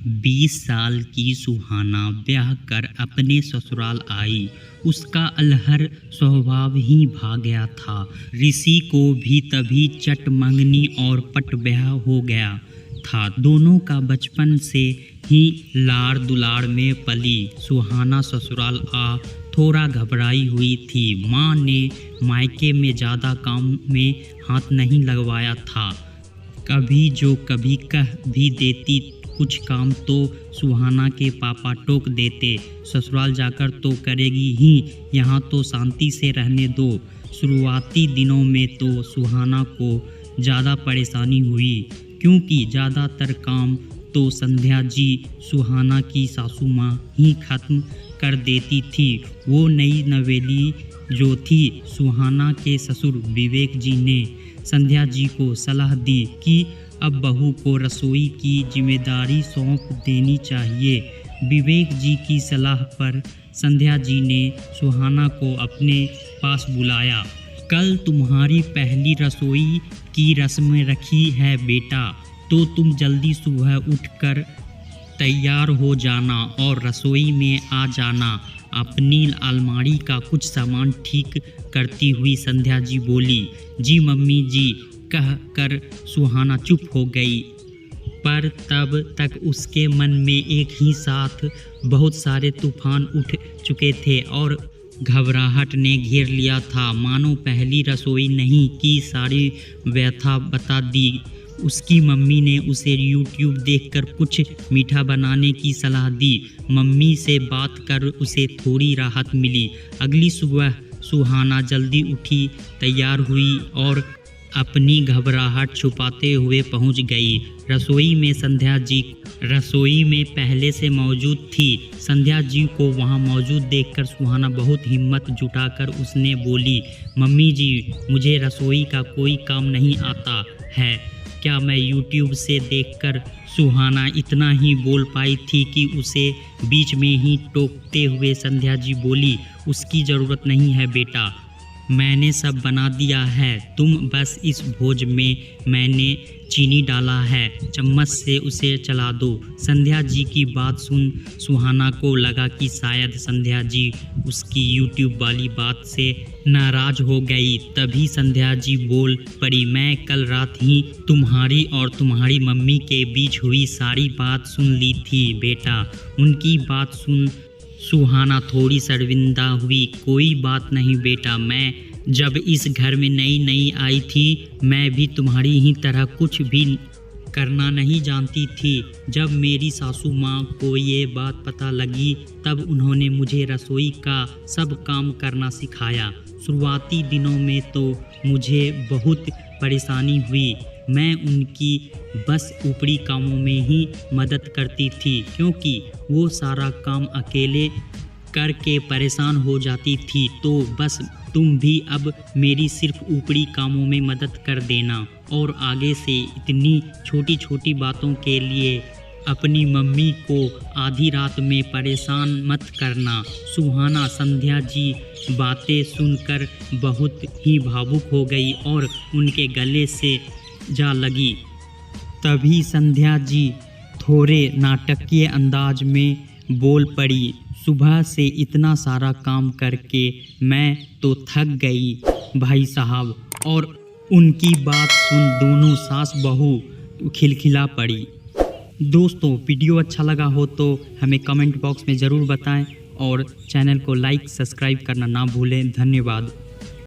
20 साल की सुहाना ब्याह कर अपने ससुराल आई। उसका अलहर स्वभाव ही भाग गया था। ऋषि को भी तभी चट मंगनी और पट ब्याह हो गया था। दोनों का बचपन से ही लाड़ दुलाड़ में पली। सुहाना ससुराल आ थोड़ा घबराई हुई थी। माँ ने मायके में ज़्यादा काम में हाथ नहीं लगवाया था। कभी जो कभी कह भी देती कुछ काम तो सुहाना के पापा टोक देते, ससुराल जाकर तो करेगी ही, यहाँ तो शांति से रहने दो। शुरुआती दिनों में तो सुहाना को ज़्यादा परेशानी हुई, क्योंकि ज़्यादातर काम तो संध्या जी सुहाना की सासू माँ ही खत्म कर देती थी। वो नई नवेली जो थी, सुहाना के ससुर विवेक जी ने संध्या जी को सलाह दी कि अब बहू को रसोई की जिम्मेदारी सौंप देनी चाहिए। विवेक जी की सलाह पर संध्या जी ने सुहाना को अपने पास बुलाया। कल तुम्हारी पहली रसोई की रस्म रखी है बेटा, तो तुम जल्दी सुबह उठकर तैयार हो जाना और रसोई में आ जाना। अपनी अलमारी का कुछ सामान ठीक करती हुई संध्या जी बोली। जी मम्मी जी कह कर सुहाना चुप हो गई, पर तब तक उसके मन में एक ही साथ बहुत सारे तूफान उठ चुके थे और घबराहट ने घेर लिया था। मानो पहली रसोई नहीं की सारी व्यथा बता दी। उसकी मम्मी ने उसे YouTube देखकर कुछ मीठा बनाने की सलाह दी। मम्मी से बात कर उसे थोड़ी राहत मिली। अगली सुबह सुहाना जल्दी उठी, तैयार हुई और अपनी घबराहट छुपाते हुए पहुंच गई। रसोई में संध्या जी रसोई में पहले से मौजूद थी। संध्या जी को वहां मौजूद देखकर सुहाना बहुत हिम्मत जुटाकर उसने बोली, मम्मी जी मुझे रसोई का कोई काम नहीं आता है, क्या मैं YouTube से देखकर। सुहाना इतना ही बोल पाई थी कि उसे बीच में ही टोकते हुए संध्या जी बोली, उसकी ज़रूरत नहीं है बेटा, मैंने सब बना दिया है, तुम बस इस भोज में मैंने चीनी डाला है, चम्मच से उसे चला दो। संध्या जी की बात सुन सुहाना को लगा कि शायद संध्या जी उसकी YouTube वाली बात से नाराज हो गई। तभी संध्या जी बोल पड़ी, मैं कल रात ही तुम्हारी और तुम्हारी मम्मी के बीच हुई सारी बात सुन ली थी बेटा। उनकी बात सुन सुहाना थोड़ी शर्मिंदा हुई। कोई बात नहीं बेटा, मैं जब इस घर में नई आई थी, मैं भी तुम्हारी ही तरह कुछ भी करना नहीं जानती थी। जब मेरी सासू माँ को ये बात पता लगी, तब उन्होंने मुझे रसोई का सब काम करना सिखाया। शुरुआती दिनों में तो मुझे बहुत परेशानी हुई। मैं उनकी बस ऊपरी कामों में ही मदद करती थी, क्योंकि वो सारा काम अकेले करके परेशान हो जाती थी। तो बस तुम भी अब मेरी सिर्फ ऊपरी कामों में मदद कर देना और आगे से इतनी छोटी छोटी बातों के लिए अपनी मम्मी को आधी रात में परेशान मत करना। सुहाना संध्या जी बातें सुनकर बहुत ही भावुक हो गई और उनके गले से जा लगी। तभी संध्या जी थोड़े नाटकीय अंदाज में बोल पड़ी, सुबह से इतना सारा काम करके मैं तो थक गई भाई साहब। और उनकी बात सुन दोनों सास बहू खिलखिला पड़ी। दोस्तों वीडियो अच्छा लगा हो तो हमें कमेंट बॉक्स में ज़रूर बताएं और चैनल को लाइक सब्सक्राइब करना ना भूलें। धन्यवाद।